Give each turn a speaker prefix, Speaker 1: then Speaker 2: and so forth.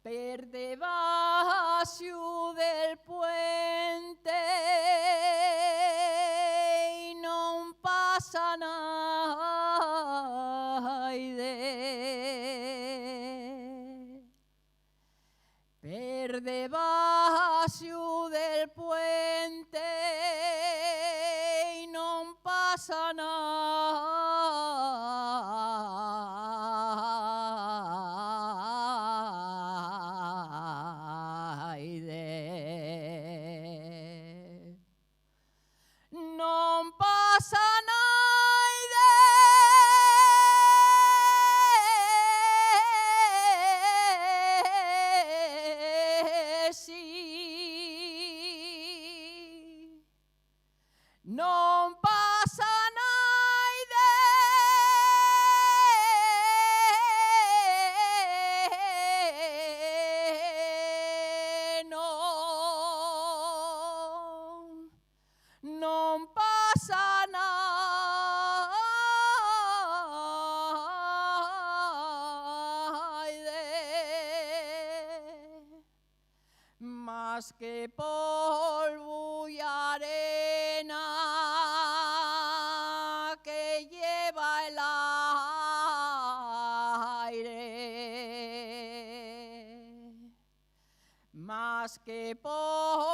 Speaker 1: per debaixo del puente e non passa naide. Per debaixo del puente e non passa naide. Non passa naide, sì. Non passa naide, no. Non passa naide, más que polvo y arena que lleva el aire, más que polvo